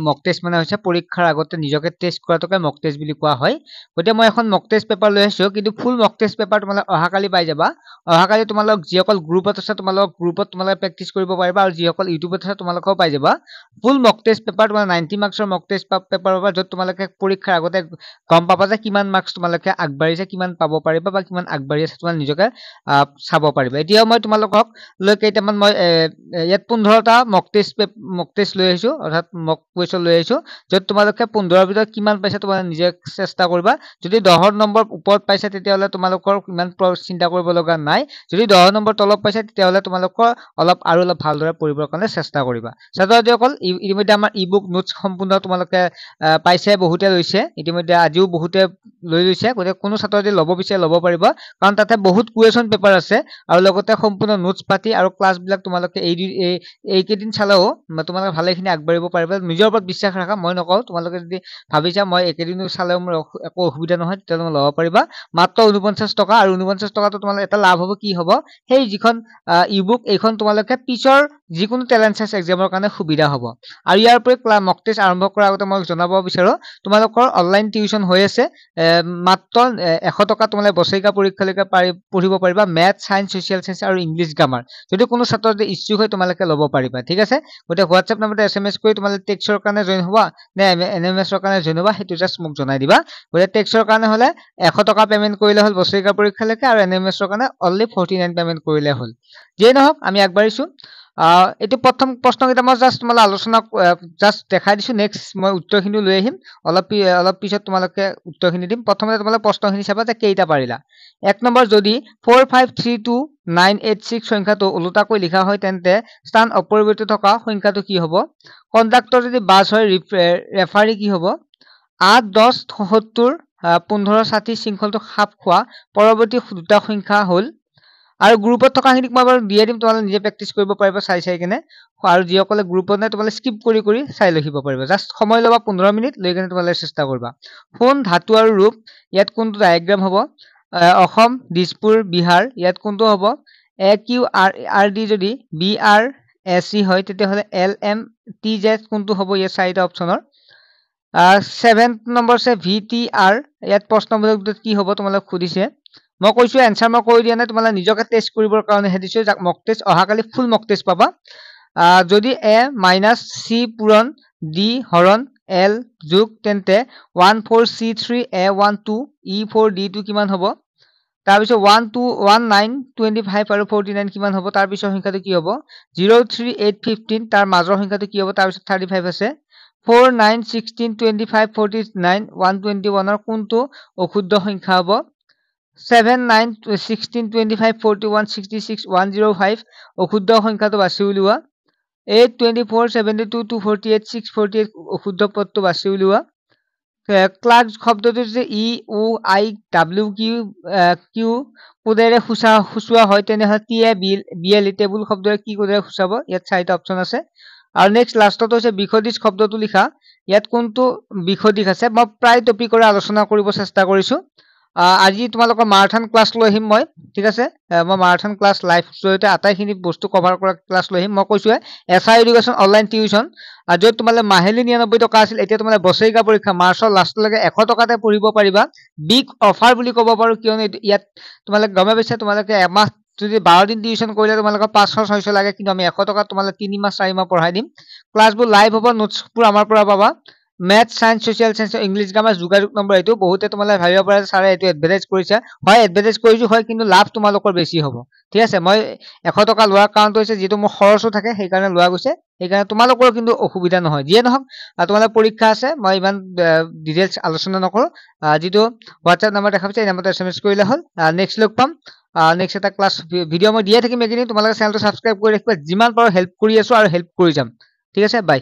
মক test মানে হৈছে পৰীক্ষাৰ আগতে নিজকে টেষ্ট কৰাটোকে মক টেষ্ট বুলি কোৱা হয় গতিকে মই এখন মক টেষ্ট পেপাৰ লৈ আহিছো কিন্তু ফুল মক টেষ্ট পেপাৰ তোমালোক অহাকালি পাই যাবা অহাকালি তোমালোক যিসকল গ্ৰুপত আছে তোমালোক গ্ৰুপত তোমালোকে প্ৰেক্টিছ কৰিব পাৰিবা আৰু যিসকল ইউটিউবত আছে তোমালোকেও পাই যাবা ফুল মক টেষ্ট পেপাৰ তোমাৰ 90 মাৰ্কছৰ মক টেষ্ট পেপাৰ পাবা য'ত তোমালোকে পৰীক্ষাৰ আগতে গম পাবা যে কিমান মাৰ্কছ তোমালোকে আগবাঢ়িছে কিমান পাব পাৰিবা বা কিমান আগবাঢ়ি আছে তোমালোকে নিজকে চাব পাৰিবা এতিয়া মই তোমালোকক লৈ কেইটামান মই ইয়াত 15টা মক টেষ্ট লৈ আহিছো অৰ্থাৎ মক কুৱেশ্যন লৈ আহিছো য'ত তোমালোকে 15ৰ ভিতৰত কিমান পাইছা তোমালোকে নিজে চেষ্টা কৰিবা যদি 10 নম্বৰ ওপৰত পাইছা তেতিয়াহ'লে তোমালোকৰ ইমান চিন্তা কৰিব লগা নাই যদি 10 নম্বৰ তলত পাইছা তেতিয়াহ'লে তোমালোকৰ অলপ ভালদৰে পঢ়িবৰ কাৰণে চেষ্টা কৰিবা ছাত্ৰছাত্ৰীসকল ইতিমধ্যে আমাৰ ইবুক নোটছ সম্পূৰ্ণ তোমালোকে পাইছে বহুতে লৈছে ইতিমধ্যে আজিও বহুতে লৈ লৈছে গতিকে কোনো ছাত্ৰছাত্ৰী ল'ব বিচাৰে ল'ব পাৰিব কাৰণ তাতে বহুত কুৱেশ্যন পেপাৰ আছে আৰু লগতে সম্পূৰ্ণ নোটছ পাতি আৰু ক্লাছবিলাক তোমালোকে এইকেইদিন চালেও তোমালোকে ভালেখিনি আগবাঢ়িব পাৰিবা নিজৰ ওপৰত বিশ্বাস ৰাখা মই নকওঁ তোমালোকে যদি ভাবিছা মই একেদিনো চালেও মোৰ একো অসুবিধা নহয় তেতিয়া তুমি ল'ব পাৰিবা মাত্ৰ 49 টকা আৰু 49 টকাটো তোমালোকে এটা লাভ হ'ব কি হ'ব সেই যিখন ইবুক এইখন তোমালোকে পিছৰ যিকোনো টেলেঞ্চাছ এক্সামৰ কাৰণে সুবিধা হ'ব আৰু ইয়াৰ উপৰি মক টেষ্ট আৰম্ভ কৰাৰ আগতে মই জনাব বিচাৰো তোমালোকৰ অনলাইন টিউচন হৈ আছে মাত্ৰ 100 টকা তোমালোকে বছৰিকা পৰীক্ষালৈকে পঢ়িব পাৰিবা মেথ সায়েন্স সোশ্যাল সায়েন্স আৰু ইংলিছ গ্ৰামাৰ যদি কোনো ছাত্ৰ যদি ইচ্ছুক হয় তোমালোকে ল'ব পাৰিবা ঠিক আছে গতিকে হোৱাটছএপ নম্বৰতে SMS কৰি তোমালোকে টেক্সৰ কাৰণে জইন হ'বা নে NMSৰ কাৰণে জইন হ'বা সেইটো জাষ্ট মোক জনাই দিবা গতিকে টেক্সৰ কাৰণে হ'লে 100 টকা পেমেন্ট কৰিলে হ'ল বছৰিকা পৰীক্ষালৈকে আৰু NMSৰ কাৰণে অনলি 49 পেমেন্ট কৰিলে হ'ল যেই নহওক আমি আগবাঢ়িছো এটো প্ৰথম প্ৰশ্নকেইটা মই জাষ্ট তোমালোক আলোচনা জাষ্ট দেখাই দিছো নেক্সট মই উত্তৰখিনি লৈ আহিম অলপ পিছত তোমালোকে উত্তৰখিনি দিম প্ৰথমতে তোমালোকে প্ৰশ্নখিনি চাবা যে কেইটা পাৰিলা এক নম্বৰ যদি 4532986 সংখ্যাটো ওলোটাকৈ লিখা হয় তেন্তে স্থান অপৰিৱৰ্তিত থকা সংখ্যাটো কি হ'ব কণ্ডাক্টৰ যদি বাছ হয় ৰেফাৰী কি হ'ব 8 10 77 15 60 শৃংখলটো খাপ খোৱা পৰৱৰ্তী দুটা সংখ্যা হ'ল আৰু গ্ৰুপত থকাখিনিক মই বাৰু দিয়ে দিম তোমালোকে নিজে প্ৰেক্টিছ কৰিব পাৰিবা চাই কেনে আৰু যিসকলে গ্ৰুপত নাই তোমালোকে স্কিপ কৰি চাই লিখিব পাৰিবা জাষ্ট সময় ল'বা 15 মিনিট লৈ কেনে তোমালোকে চেষ্টা কৰিবা ফোন ধাতু আৰু ৰূপ ইয়াত কোনটো ডায়াগ্ৰাম হ'ব অসম দিছপুৰ বিহাৰ ইয়াত কোনটো হ'ব AQRD যদি BRSC হয় তেতিয়াহ'লে LMTZ কোনটো হ'ব ইয়াত চাৰিটা অপচনৰ 7th নম্বৰ আছে VTR ইয়াত প্ৰশ্নবোধক কি হ'ব তোমালোকে খুদিছে মই কৈছো এনসাৰ মই কৈ দিয়া নাই তোমালোকে নিজকে টেষ্ট কৰিবৰ কাৰণে হেদিছো যাক মক টেষ্ট অহাকালি ফুল মক টেষ্ট পাবা যদি A - C পূৰণ D হৰণ L যোগ তেন্তে 14C3 A12 E4 D2 কিমান হ'ব তাৰ পিছত 19 25 আৰু 49 কিমান হ'ব তাৰ পিছৰ সংখ্যাটো কি হ'ব 03815 তাৰ মাজৰ সংখ্যাটো কি হ'ব তাৰ পিছত 35 আছে 4 9 16 25 49 121 ৰ কোনটো অশুদ্ধ সংখ্যা হ'ব 7 9 16 25 41 66 105 অশুদ্ধ সংখ্যাটো বাছি উলিওৱা 8 24 72 248 648 অশুদ্ধ পদটো বাছি উলিওৱা ক্লাৰ্ক শব্দটো যে EUIWQ কোডেৰে খুচুৱা হয় তেনেহ'লে TABL টেবুল শব্দৰে কি কোডেৰে খুচাব ইয়াত চাৰিটা অপচন আছে আৰু নেক্সট লাষ্টটো হৈছে বিসদৃশ শব্দটো লিখা ইয়াত কোনটো বিসদৃশ আছে মই প্ৰায় টপিকৰে আলোচনা কৰিব চেষ্টা কৰিছো আজি তোমালোকৰ মাৰাথন ক্লাছ লৈ আহিম মই ঠিক আছে মই মাৰাথন ক্লাছ লাইভ জৰিয়তে আটাইখিনি বস্তু কভাৰ কৰা ক্লাছ লৈ আহিম মই কৈছো SI এডুকেশ্যন অনলাইন টিউচন য'ত তোমালে মাহিলী 99 টকা আছিল এতিয়া তোমালে বছৰিকা পৰীক্ষা মাৰ্চৰ লাষ্টলৈকে 100 টকাতে পঢ়িব পাৰিবা বিগ অফাৰ বুলি ক'ব পাৰো কিয়নো ইয়াত তোমালোকে গমে পাইছা তোমালোকে এমাহ যদি 12 দিন টিউচন কৰিলে তোমালোকৰ 500 600 লাগে কিন্তু আমি 100 টকা তোমালোকে 3 মাহ 4 মাহ পঢ়াই দিম ক্লাছবোৰ লাইভ হ'ব নোটছবোৰ আমাৰ পৰা পাবা math science social science English grammar যোগাযোগ নম্বৰ এইটো বহুতে তোমালোকে ভাবিব পাৰে ছাৰে এইটো এডভাৰটাইজ কৰিছে হয় এডভাৰটাইজ কৰিছো হয় কিন্তু লাভ তোমালোকৰ বেছি হ'ব ঠিক আছে মই 100 টকা লোৱাৰ কাৰণটো হৈছে যেটো মোৰ খৰচো থাকে সেই কাৰণে লোৱা গৈছে সেই কাৰণে তোমালোকৰ কিন্তু অসুবিধা নহয় যিয়ে নহওক তোমালোকৰ পৰীক্ষা আছে মই ইমান ডিটেইলছ আলোচনা নকৰো যেটো WhatsApp নম্বৰ দেখা পাইছে এই নম্বৰতে SMS কৰিলে হ'ল নেক্সট লগ পাম নেক্সট এটা ক্লাছ ভিডিও মই দিয়ে থাকিম একেদিন তোমালোকে চেনেলটো সাবস্ক্ৰাইব কৰি ৰাখিবা যিমান পাৰো হেল্প কৰি আছো আৰু হেল্প কৰি যাম ঠিক আছে বাই